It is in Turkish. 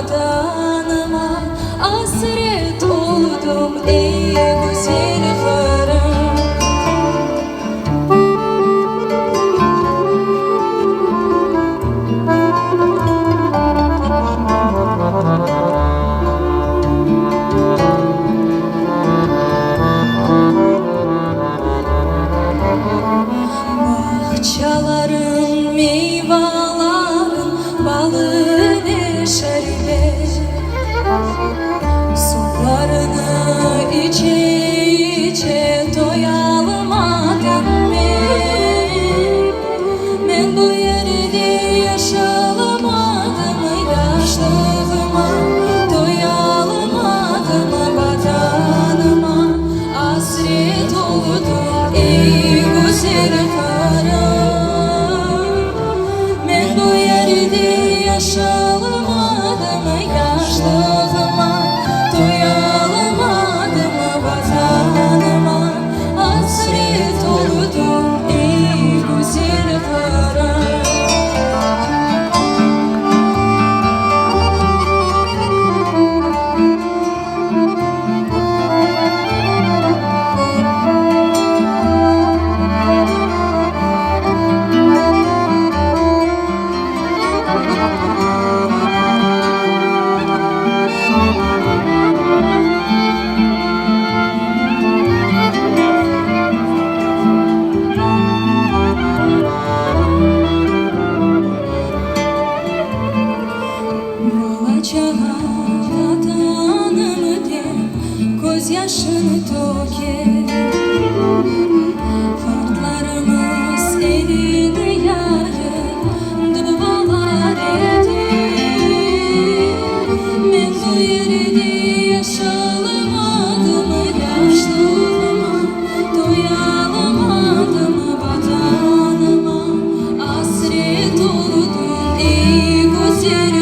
vatanıma hasret oldum ey güzel karım. Bahçelerin meyvelerin balı neşeli, sularını içe içe doyalmadım ben bu yerde yaşalamadım yaşlığıma doyalmadım vatanıma hasret oldum ey güzel karım. Ben bu yerde yaşalamadım yaşlığıma doyalamadım vatanıma hasret oldum ey güzel karım. Vatanımı de gözyaşını döke, fertlerimiz elini yarı dualar eder. Ben bu yerde yaşalamadım yaşlığıma doyalamadım vatanıma hasret oldum ey güzel